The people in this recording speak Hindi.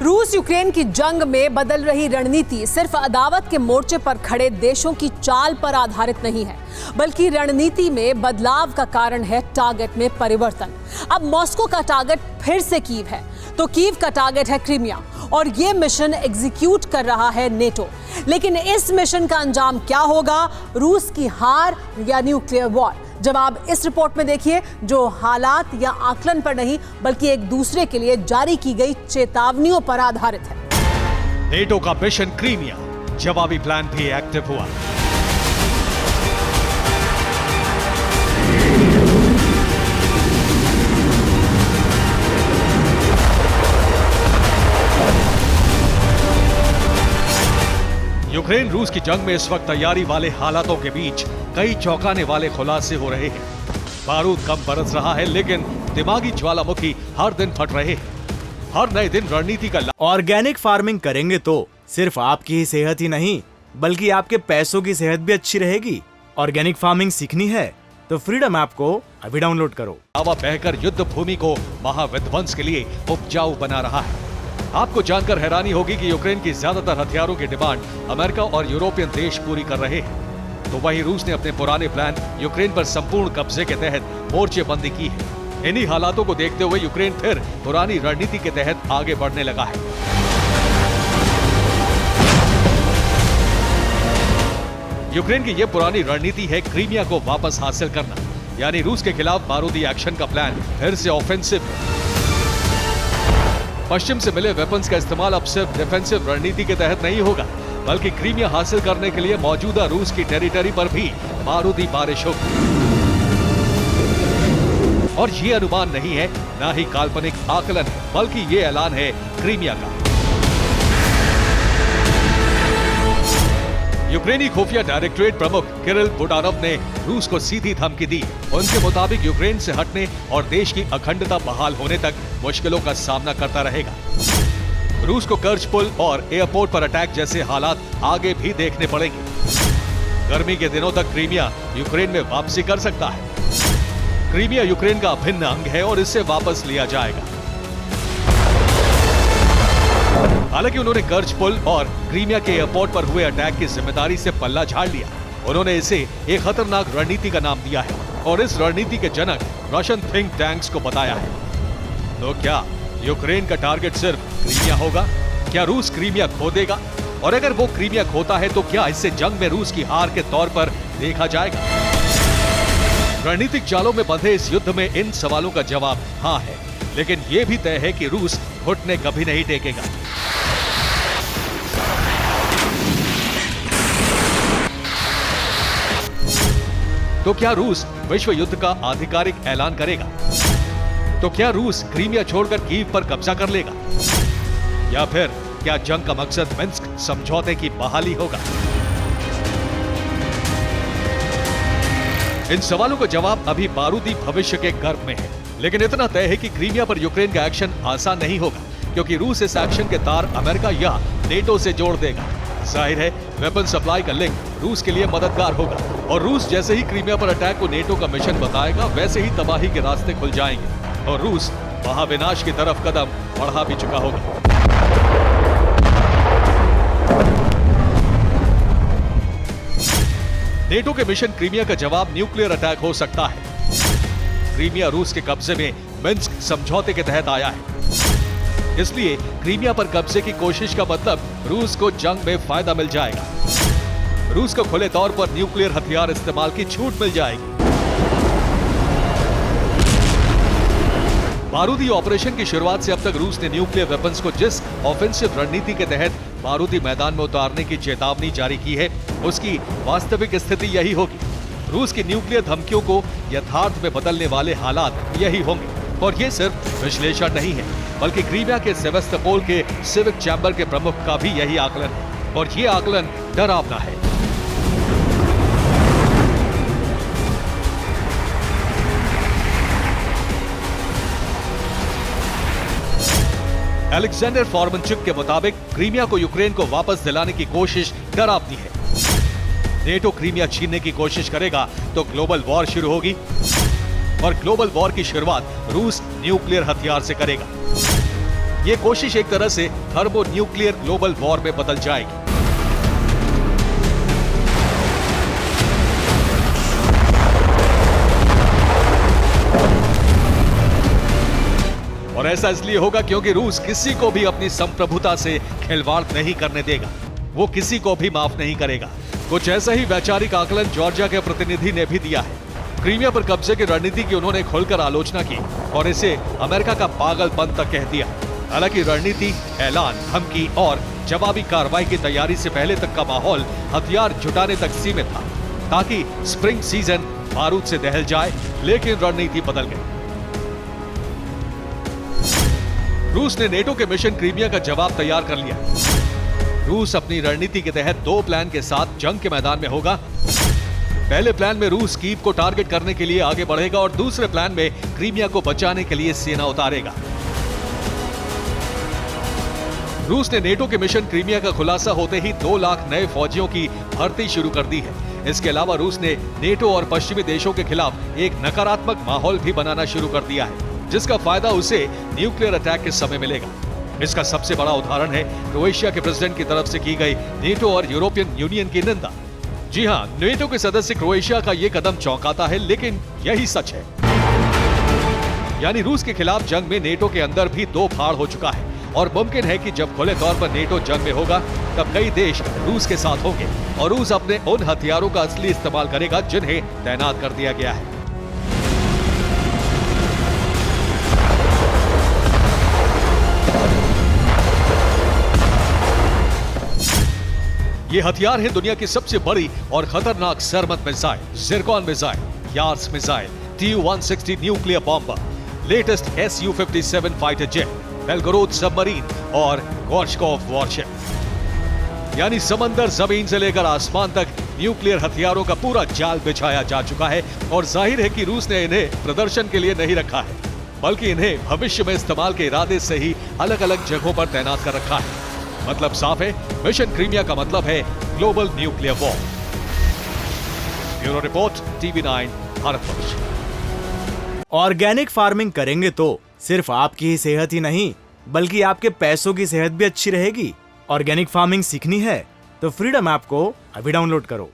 रूस यूक्रेन की जंग में बदल रही रणनीति सिर्फ अदावत के मोर्चे पर खड़े देशों की चाल पर आधारित नहीं है, बल्कि रणनीति में बदलाव का कारण है टारगेट में परिवर्तन। अब मॉस्को का टारगेट फिर से कीव है, तो कीव का टारगेट है क्रीमिया और ये मिशन एग्जीक्यूट कर रहा है नेटो। लेकिन इस मिशन का अंजाम क्या होगा? रूस की हार या न्यूक्लियर वॉर? जवाब इस रिपोर्ट में देखिए, जो हालात या आकलन पर नहीं बल्कि एक दूसरे के लिए जारी की गई चेतावनियों पर आधारित है। नेटो का मिशन क्रीमिया, जवाबी प्लान भी एक्टिव हुआ। यूक्रेन रूस की जंग में इस वक्त तैयारी वाले हालातों के बीच कई चौंकाने वाले खुलासे हो रहे हैं। बारूद कम बरस रहा है, लेकिन दिमागी ज्वालामुखी हर दिन फट रहे हैं। हर नए दिन रणनीति का ऑर्गेनिक फार्मिंग करेंगे तो सिर्फ आपकी ही सेहत ही नहीं बल्कि आपके पैसों की सेहत भी अच्छी रहेगी। ऑर्गेनिक फार्मिंग सीखनी है तो फ्रीडम ऐप को अभी डाउनलोड करो। हवा बहकर युद्ध भूमि को महाविध्वंस के लिए उपजाऊ बना रहा है। आपको जानकर हैरानी होगी कि यूक्रेन की ज्यादातर हथियारों की डिमांड अमेरिका और यूरोपियन देश पूरी कर रहे हैं, तो वहीं रूस ने अपने पुराने प्लान यूक्रेन पर संपूर्ण कब्जे के तहत मोर्चेबंदी की है। इन्हीं हालातों को देखते हुए यूक्रेन फिर पुरानी रणनीति के तहत आगे बढ़ने लगा है। यूक्रेन की यह पुरानी रणनीति है क्रीमिया को वापस हासिल करना, यानी रूस के खिलाफ बारूदी एक्शन का प्लान फिर से ऑफेंसिव है। पश्चिम से मिले वेपन्स का इस्तेमाल अब सिर्फ डिफेंसिव रणनीति के तहत नहीं होगा, बल्कि क्रीमिया हासिल करने के लिए मौजूदा रूस की टेरिटरी पर भी बारूदी बारिश होगी। और ये अनुमान नहीं है, ना ही काल्पनिक आकलन है, बल्कि ये ऐलान है क्रीमिया का। यूक्रेनी खुफिया डायरेक्टरेट प्रमुख किरिल बुडानोव ने रूस को सीधी धमकी दी। उनके मुताबिक यूक्रेन से हटने और देश की अखंडता बहाल होने तक मुश्किलों का सामना करता रहेगा। रूस को कर्च पुल और एयरपोर्ट पर अटैक जैसे हालात आगे भी देखने पड़ेंगे। गर्मी के दिनों तक क्रीमिया यूक्रेन में वापसी कर सकता है। क्रीमिया यूक्रेन का अभिन्न अंग है और इसे वापस लिया जाएगा। हालांकि उन्होंने कर्च पुल और क्रीमिया के एयरपोर्ट पर हुए अटैक की जिम्मेदारी से पल्ला झाड़ लिया। उन्होंने इसे एक खतरनाक रणनीति का नाम दिया है और इस रणनीति के जनक रशियन थिंक टैंक्स को बताया है। तो क्या यूक्रेन का टारगेट सिर्फ क्रीमिया होगा? क्या रूस क्रीमिया खो देगा? और अगर वो क्रीमिया खोता है तो क्या इससे जंग में रूस की हार के तौर पर देखा जाएगा? रणनीतिक चालों में बंधे इस युद्ध में इन सवालों का जवाब हाँ है, लेकिन ये भी तय है कि रूस घुटने कभी नहीं टेकेगा। तो क्या रूस विश्व युद्ध का आधिकारिक ऐलान करेगा? तो क्या रूस क्रीमिया छोड़कर कीव पर कब्जा कर लेगा? या फिर क्या जंग का मकसद मिन्स्क समझौते की बहाली होगा? इन सवालों का जवाब अभी बारूदी भविष्य के गर्भ में है, लेकिन इतना तय है कि क्रीमिया पर यूक्रेन का एक्शन आसान नहीं होगा, क्योंकि रूस इस एक्शन के तार अमेरिका या नेटो से जोड़ देगा। जाहिर है वेपन सप्लाई का लिंक रूस के लिए मददगार होगा, और रूस जैसे ही क्रीमिया पर अटैक को नेटो का मिशन बताएगा, वैसे ही तबाही के रास्ते खुल जाएंगे और रूस महाविनाश की तरफ कदम बढ़ा भी चुका होगा। नेटो के मिशन क्रीमिया का जवाब न्यूक्लियर अटैक हो सकता है। क्रीमिया रूस के कब्जे में मिन्स्क समझौते के तहत आया है, इसलिए क्रीमिया पर कब्जे की कोशिश का मतलब रूस को जंग में फायदा मिल जाएगा। रूस को खुले तौर पर न्यूक्लियर हथियार इस्तेमाल की छूट मिल जाएगी। बारूदी ऑपरेशन की शुरुआत से अब तक रूस ने न्यूक्लियर वेपन्स को जिस ऑफेंसिव रणनीति के तहत बारूदी मैदान में उतारने की चेतावनी जारी की है, उसकी वास्तविक स्थिति यही होगी। रूस की न्यूक्लियर धमकियों को यथार्थ में बदलने वाले हालात यही होंगे। और ये सिर्फ विश्लेषण नहीं है, बल्कि क्रीमिया के सेवेस्तोपोल के सिविक चैम्बर के प्रमुख का भी यही आकलन है, और ये आकलन डरावना है। अलेक्जेंडर फॉर्मनचुक के मुताबिक क्रीमिया को यूक्रेन को वापस दिलाने की कोशिश डरावनी है। नेटो क्रीमिया छीनने की कोशिश करेगा तो ग्लोबल वॉर शुरू होगी, और ग्लोबल वॉर की शुरुआत रूस न्यूक्लियर हथियार से करेगा। ये कोशिश एक तरह से थर्मो न्यूक्लियर ग्लोबल वॉर में बदल जाएगी। और ऐसा इसलिए होगा क्योंकि रूस किसी को भी अपनी संप्रभुता से खिलवाड़ नहीं करने देगा। वो किसी को भी माफ नहीं करेगा। कुछ ऐसा ही वैचारिक आकलन जॉर्जिया के प्रतिनिधि ने भी दिया है। क्रीमिया पर कब्जे की रणनीति की उन्होंने खुलकर आलोचना की और इसे अमेरिका का पागलपन तक कह दिया। हालांकि रणनीति, ऐलान, धमकी और जवाबी कार्रवाई की तैयारी से पहले तक का माहौल हथियार जुटाने तक सीमित था, ताकि स्प्रिंग सीजन बारूद से दहल जाए। लेकिन रणनीति बदल गई। रूस ने नेटो के मिशन क्रीमिया का जवाब तैयार कर लिया। रूस अपनी रणनीति के तहत 2 प्लान के साथ जंग के मैदान में होगा। पहले प्लान में रूस कीव को टारगेट करने के लिए आगे बढ़ेगा और दूसरे प्लान में क्रीमिया को बचाने के लिए सेना उतारेगा। रूस ने नेटो के मिशन क्रीमिया का खुलासा होते ही 2 लाख नए फौजियों की भर्ती शुरू कर दी है। इसके अलावा रूस ने नेटो और पश्चिमी देशों के खिलाफ एक नकारात्मक माहौल भी बनाना शुरू कर दिया है, जिसका फायदा उसे न्यूक्लियर अटैक के समय मिलेगा। इसका सबसे बड़ा उदाहरण है क्रोएशिया के प्रेसिडेंट की तरफ से की गई नेटो और यूरोपियन यूनियन की निंदा। जी हां, नेटो के सदस्य क्रोएशिया का यह कदम चौंकाता है, लेकिन यही सच है। यानी रूस के खिलाफ जंग में नेटो के अंदर भी 2 फाड़ हो चुका है और मुमकिन है कि जब खुले तौर पर नेटो जंग में होगा तब कई देश रूस के साथ होंगे और रूस अपने उन हथियारों का असली इस्तेमाल करेगा जिन्हें तैनात कर दिया गया है। ये हथियार है दुनिया की सबसे बड़ी और खतरनाक Sarmat missile, Zircon missile, Yars missile, Tu-160 nuclear bomber, latest Su-57 fighter jet, Belgorod submarine और गोर्शकोव वॉरशिप। यानी समंदर, जमीन से लेकर आसमान तक न्यूक्लियर हथियारों का पूरा जाल बिछाया जा चुका है। और जाहिर है कि रूस ने इन्हें प्रदर्शन के लिए नहीं रखा है, बल्कि इन्हें भविष्य में इस्तेमाल के इरादे से ही अलग अलग जगहों पर तैनात कर रखा है। मतलब साफ है, मिशन क्रीमिया का मतलब है global nuclear war. Bureau report, TV9 Bharatvarsh. Organic farming करेंगे तो सिर्फ आपकी ही सेहत ही नहीं, बल्कि आपके पैसों की सेहत भी अच्छी रहेगी। ऑर्गेनिक फार्मिंग सीखनी है तो फ्रीडम ऐप को अभी डाउनलोड करो।